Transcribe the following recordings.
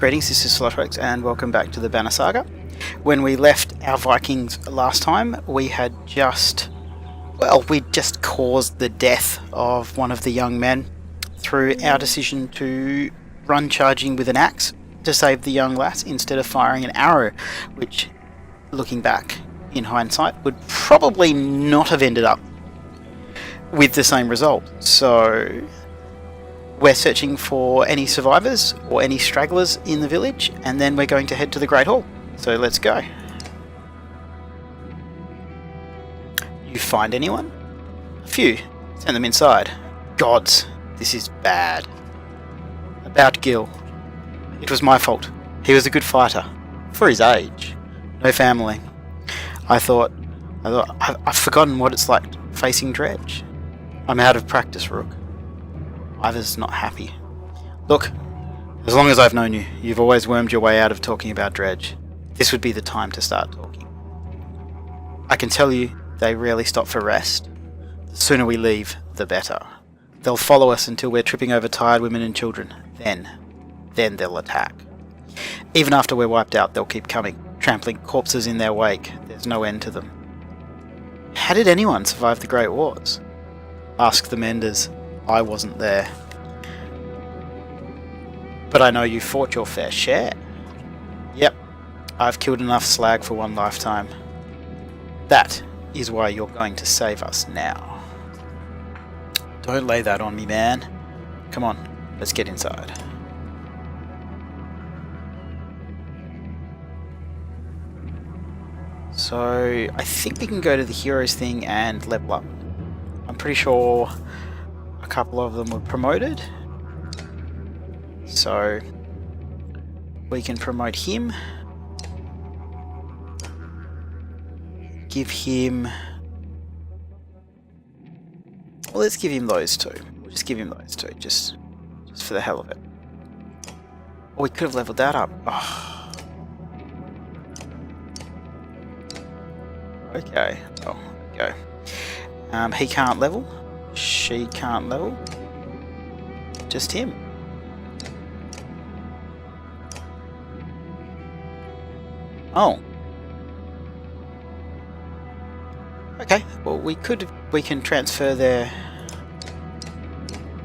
Greetings, this is Sloshworks and welcome back to the Banner Saga. When we left our Vikings last time, we had just caused the death of one of the young men through our decision to run charging with an axe to save the young lass instead of firing an arrow, which, looking back in hindsight, would probably not have ended up with the same result. So we're searching for any survivors or any stragglers in the village, and then we're going to head to the Great Hall. So let's go. You find anyone? A few. Send them inside. Gods, this is bad. About Gil. It was my fault. He was a good fighter. For his age. No family. I've forgotten what it's like facing Dredge. I'm out of practice, Rook. Ivor's not happy. Look, as long as I've known you, you've always wormed your way out of talking about Dredge. This would be the time to start talking. I can tell you, they rarely stop for rest. The sooner we leave, the better. They'll follow us until we're tripping over tired women and children. Then they'll attack. Even after we're wiped out, they'll keep coming, trampling corpses in their wake. There's no end to them. How did anyone survive the Great Wars? Ask the Menders. I wasn't there. But I know you fought your fair share. Yep, I've killed enough slag for one lifetime. That is why you're going to save us now. Don't lay that on me, man. Come on, let's get inside. So, I think we can go to the heroes thing and level up. I'm pretty sure a couple of them were promoted, so we can promote him, give him, well, let's give him those two. We'll just give him those two, just for the hell of it. Oh, we could have leveled that up. Oh. Okay, oh, there we go. He can't level. She can't level. Just him. Oh. Okay, well we can transfer their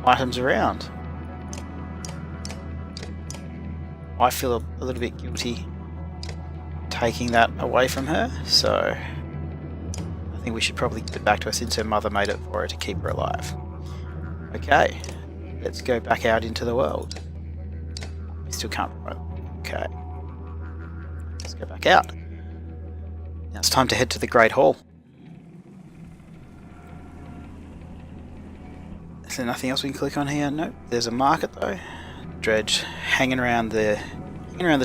items around. I feel a little bit guilty taking that away from her, so I think we should probably give it back to her since her mother made it for her to keep her alive. Okay, let's go back out into the world. We still can't promote. Okay. Let's go back out. Now it's time to head to the Great Hall. Is there nothing else we can click on here? Nope. There's a market though. Dredge hanging around the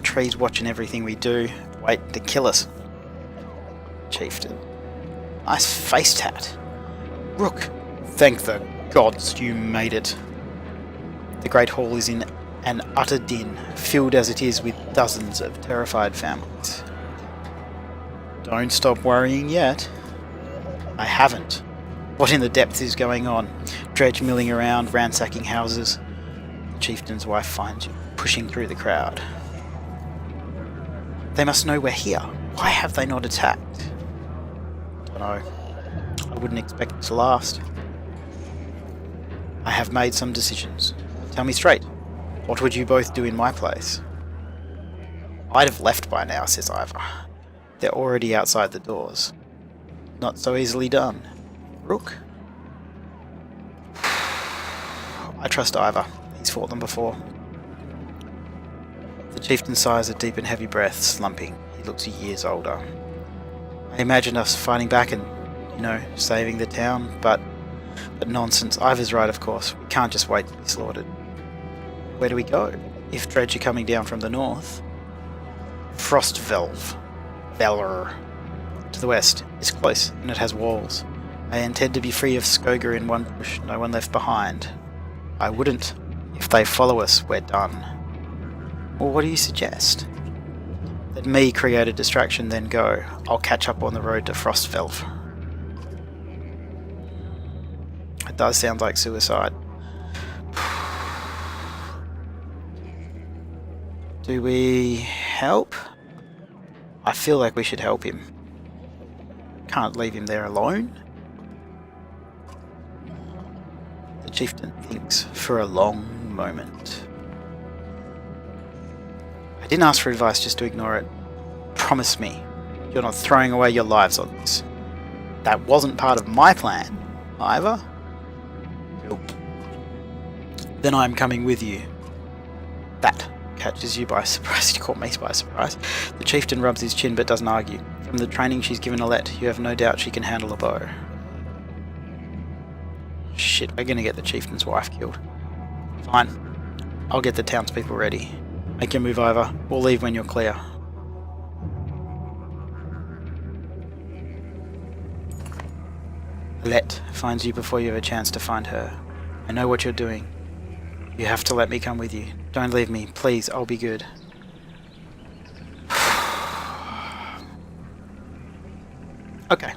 trees watching everything we do, waiting to kill us. Chieftain. Nice face tat. Rook, thank the gods you made it. The Great Hall is in an utter din, filled as it is with dozens of terrified families. Don't stop worrying yet. I haven't. What in the depths is going on? Dredge milling around, ransacking houses. The chieftain's wife finds you, pushing through the crowd. They must know we're here. Why have they not attacked? No, I wouldn't expect it to last. I have made some decisions. Tell me straight, what would you both do in my place? I'd have left by now, says Ivor. They're already outside the doors. Not so easily done. Rook? I trust Ivor. He's fought them before. The chieftain sighs a deep and heavy breath, slumping. He looks years older. I imagine us fighting back and, saving the town, but nonsense. Ivor's right, of course. We can't just wait to be slaughtered. Where do we go? If Dredge are coming down from the north? Frostvelve. Valor. To the west. It's close, and it has walls. I intend to be free of Skoga in one push, no one left behind. I wouldn't. If they follow us, we're done. Well, what do you suggest? Let me create a distraction, then go. I'll catch up on the road to Frostvelve. It does sound like suicide. Do we help? I feel like we should help him. Can't leave him there alone. The chieftain thinks for a long moment. I didn't ask for advice just to ignore it. Promise me you're not throwing away your lives on this. That wasn't part of my plan, either. Nope. Then I'm coming with you. That catches you by surprise. You caught me by surprise. The chieftain rubs his chin but doesn't argue. From the training she's given Alette, you have no doubt she can handle a bow. Shit, we're gonna get the chieftain's wife killed. Fine. I'll get the townspeople ready. Make your move over. We'll leave when you're clear. Alette finds you before you have a chance to find her. I know what you're doing. You have to let me come with you. Don't leave me, please. I'll be good. Okay.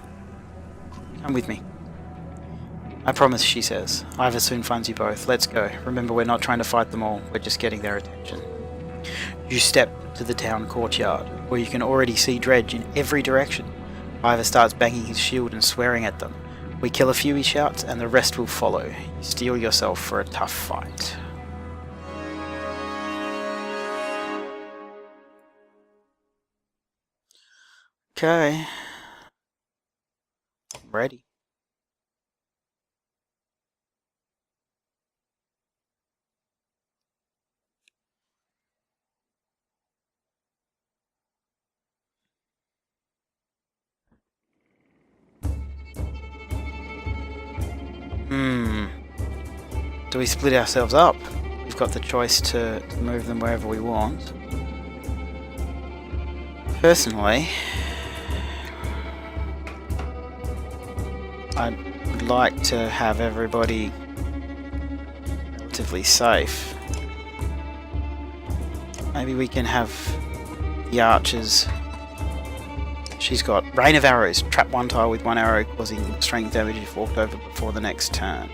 Come with me. I promise, she says. Ivor soon finds you both. Let's go. Remember, we're not trying to fight them all. We're just getting their attention. You step to the town courtyard, where you can already see Dredge in every direction. Ivor starts banging his shield and swearing at them. We kill a few, he shouts, and the rest will follow. You steel yourself for a tough fight. Okay. I'm ready. Do we split ourselves up? We've got the choice to move them wherever we want. Personally, I'd like to have everybody relatively safe. Maybe we can have the archers. She's got Rain of Arrows. Trap one tile with one arrow, causing strength damage if walked over before the next turn.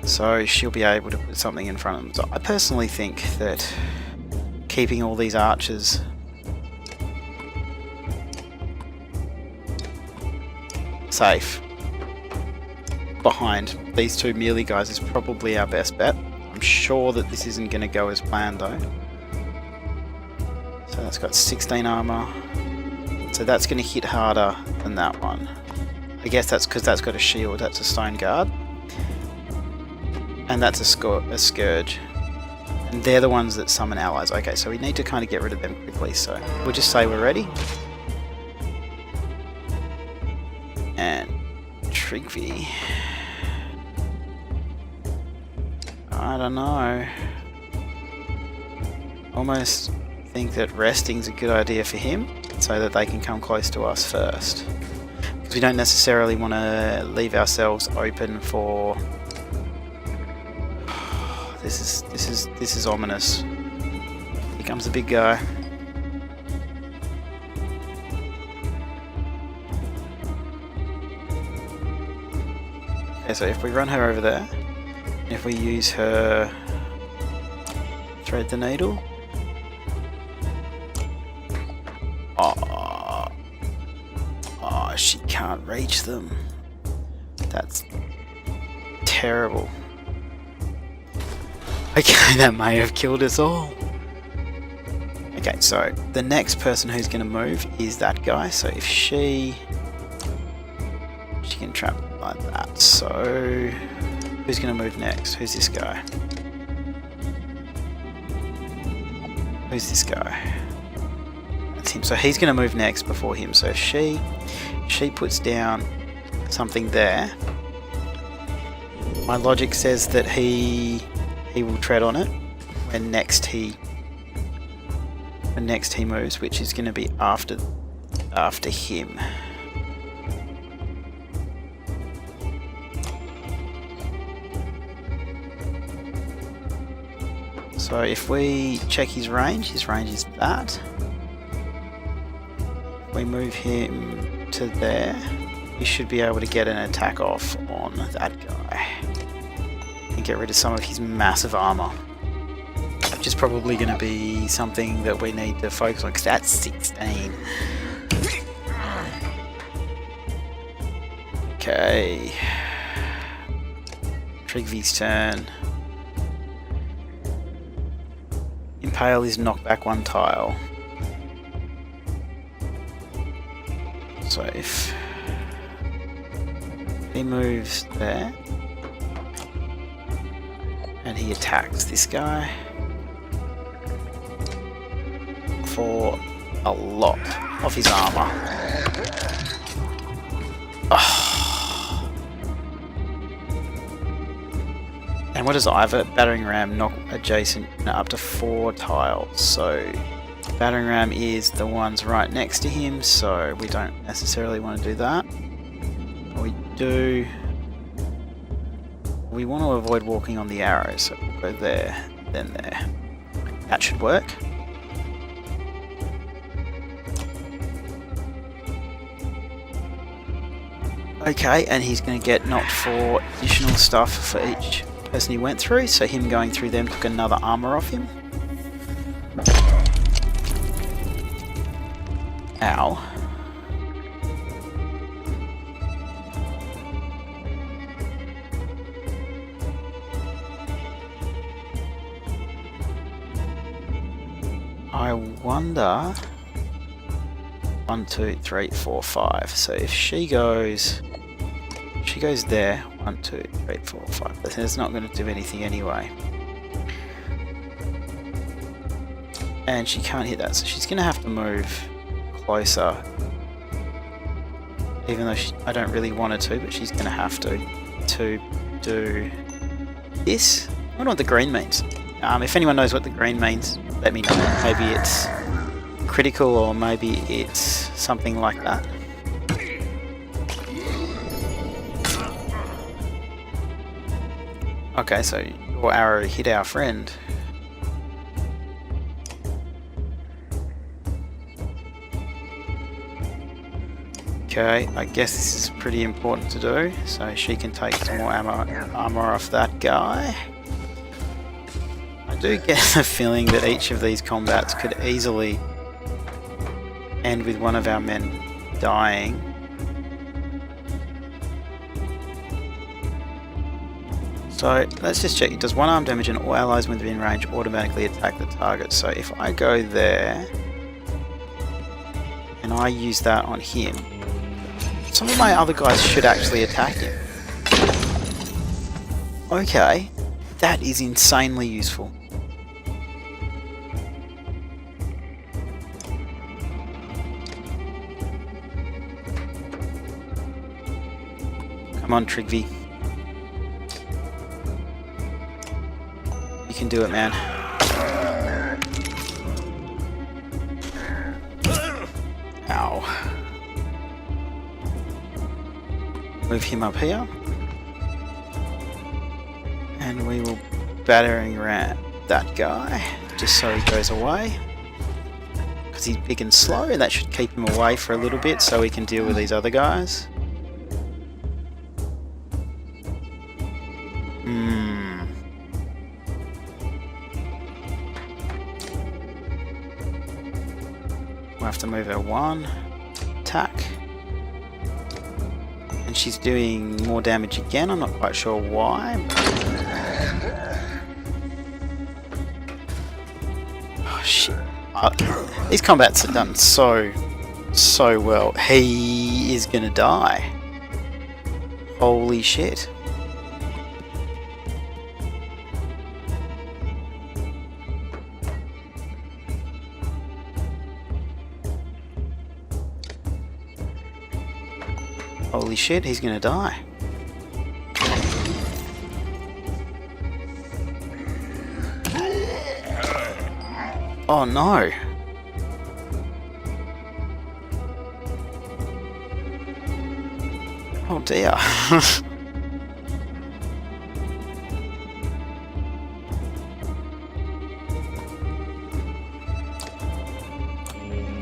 So she'll be able to put something in front of them. So I personally think that keeping all these archers safe behind these two melee guys is probably our best bet. I'm sure that this isn't going to go as planned though. So that's got 16 armor. So that's going to hit harder than that one. I guess that's because that's got a shield. That's a stone guard. And that's a scourge. And they're the ones that summon allies. Okay, so we need to kind of get rid of them quickly. So we'll just say we're ready. And Trigby. I don't know. Almost think that resting's a good idea for him, so that they can come close to us first. Because we don't necessarily want to leave ourselves open for. This is ominous. Here comes the big guy. Okay, so if we run her over there, if we use her thread the needle. Oh, she can't reach them. That's terrible. Okay, that may have killed us all. Okay, so the next person who's going to move is that guy. So if she can trap like that. So who's going to move next? Who's this guy? Who's this guy? That's him. So he's going to move next before him. So if she puts down something there, my logic says that he will tread on it when next he moves, which is going to be after him. So if we check his range is that. If we move him to there, we should be able to get an attack off on that guy and get rid of some of his massive armor. which is probably going to be something that we need to focus on, because that's 16. Okay. Trigvy's turn. Impale is knock back 1 tile. So if he moves there and he attacks this guy for a lot of his armor. Oh. And what does either battering ram knock adjacent up to 4 tiles? So battering ram is the ones right next to him, so we don't necessarily want to do that. We want to avoid walking on the arrows, so we'll go there, then there. That should work. Okay, and he's going to get knocked for additional stuff for each person he went through, so him going through them took another armor off him. Ow. I wonder... 1, 2, 3, 4, 5. So if she goes there. 1, 2, 3, 4, 5. But it's not going to do anything anyway. And she can't hit that, so she's going to have to move closer. Even though I don't really want her to, but she's going to have to do this. I wonder what the green means. If anyone knows what the green means, let me know. Maybe it's critical, or maybe it's something like that. Okay, so your arrow hit our friend. Okay, I guess this is pretty important to do, so she can take some more armor off that guy. I do get the feeling that each of these combats could easily end with one of our men dying. So let's just check. Does 1 arm damage and all allies within range automatically attack the target? So if I go there and I use that on him, some of my other guys should actually attack him. Okay, that is insanely useful. Come on, Trigvy. You can do it, man. Ow. Move him up here. And we will battering ram that guy, just so he goes away. Because he's big and slow, and that should keep him away for a little bit so we can deal with these other guys. We'll have to move her 1 attack. And she's doing more damage again, I'm not quite sure why. Oh shit. These combats are done so well. He is gonna die. Holy shit. Holy shit, he's gonna die. Oh no. Oh dear.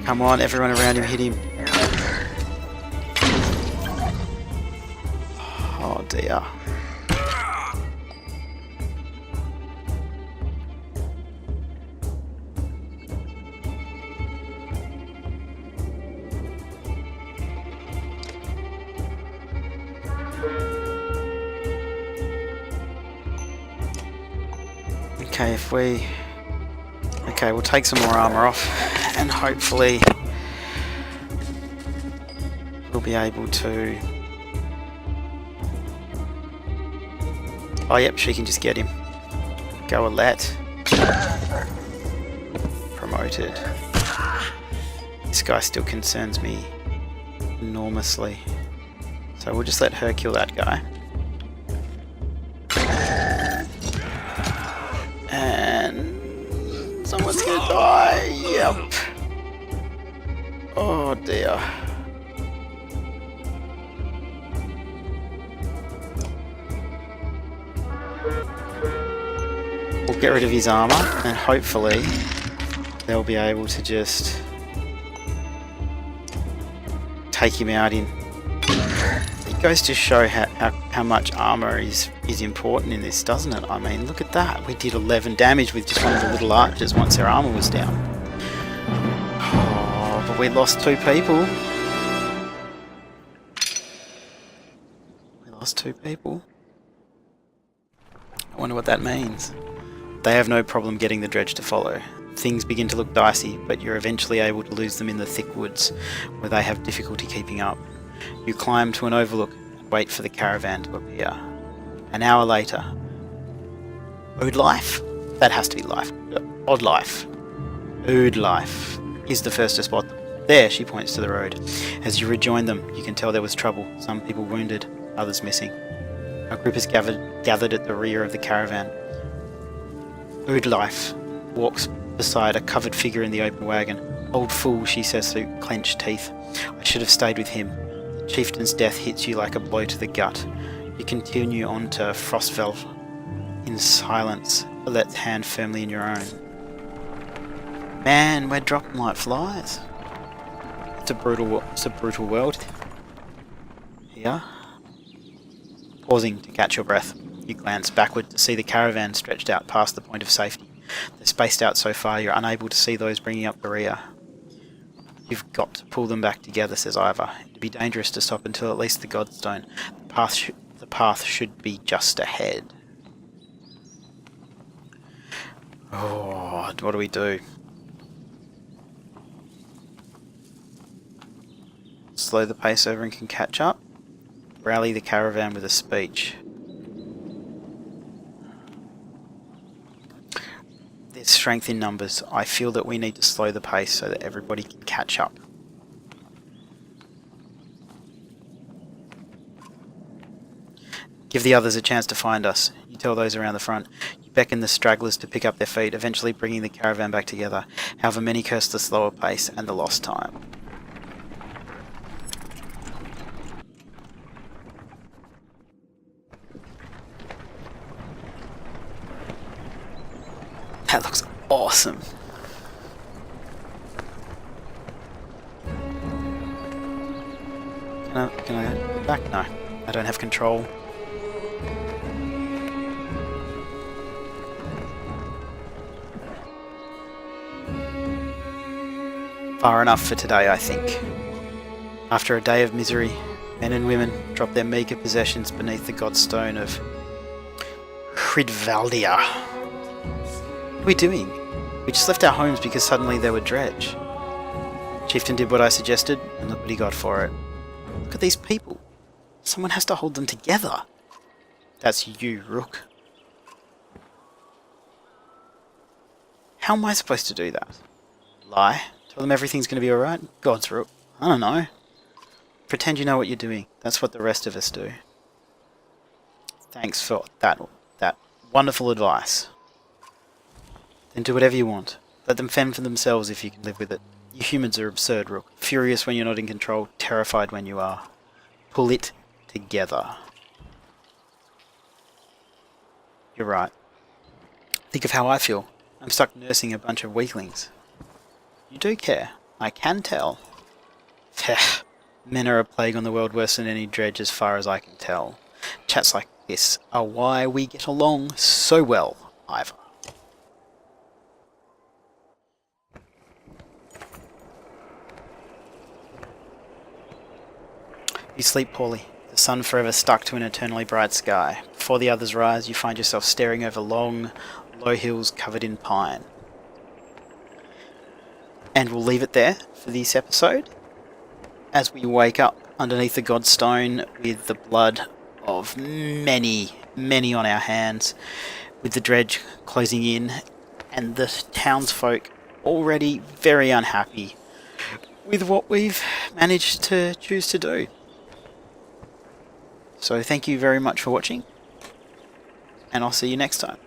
Come on, everyone around him, hit him. Oh dear. Okay, if we... Okay, we'll take some more armour off, and hopefully we'll be able to... Oh yep, she can just get him. Go Alette. Promoted. This guy still concerns me enormously. So we'll just let her kill that guy. And someone's gonna die. Yep. Oh dear. We'll get rid of his armor, and hopefully they'll be able to just take him out in. It goes to show how much armor is important in this, doesn't it? I mean, look at that. We did 11 damage with just one of the little archers once their armor was down. Oh, but we lost 2 people. We lost 2 people. I wonder what that means. They have no problem getting the dredge to follow. Things begin to look dicey, but you're eventually able to lose them in the thick woods, where they have difficulty keeping up. You climb to an overlook and wait for the caravan to appear. An hour later... Ood Life? That has to be life. Odd Life. Ood Life is the first to spot them. There, she points to the road. As you rejoin them, you can tell there was trouble. Some people wounded, others missing. A group is gathered at the rear of the caravan. Ood Life walks beside a covered figure in the open wagon. Old fool, she says through clenched teeth. I should have stayed with him. The chieftain's death hits you like a blow to the gut. You continue on to Frostfell in silence, Alette's hand firmly in your own. Man, we're dropping like flies. It's a brutal world here. Pausing to catch your breath, you glance backward to see the caravan stretched out past the point of safety. They're spaced out so far you're unable to see those bringing up the rear. You've got to pull them back together, says Ivor. It'd be dangerous to stop until at least the Godstone. The path should be just ahead. Oh, what do we do? Slow the pace over and can catch up. Rally the caravan with a speech. There's strength in numbers. I feel that we need to slow the pace so that everybody can catch up. Give the others a chance to find us. You tell those around the front. You beckon the stragglers to pick up their feet, eventually bringing the caravan back together. However, many curse the slower pace and the lost time. That looks awesome. Can I go back? No. I don't have control. Far enough for today, I think. After a day of misery, men and women drop their meagre possessions beneath the godstone of Hridvaldia. What are we doing? We just left our homes because suddenly there were dredge. Chieftain did what I suggested, and look what he got for it. Look at these people. Someone has to hold them together. That's you, Rook. How am I supposed to do that? Lie? Tell them everything's going to be alright? God's Rook. I don't know. Pretend you know what you're doing. That's what the rest of us do. Thanks for that wonderful advice. Then do whatever you want. Let them fend for themselves if you can live with it. You humans are absurd, Rook. Furious when you're not in control, terrified when you are. Pull it together. You're right. Think of how I feel. I'm stuck nursing a bunch of weaklings. You do care. I can tell. Men are a plague on the world worse than any dredge as far as I can tell. Chats like this are why we get along so well, Ivor. You sleep poorly, the sun forever stuck to an eternally bright sky. Before the others rise, you find yourself staring over long, low hills covered in pine. And we'll leave it there for this episode, as we wake up underneath the Godstone with the blood of many, many on our hands, with the dredge closing in, and the townsfolk already very unhappy with what we've managed to choose to do. So thank you very much for watching, and I'll see you next time.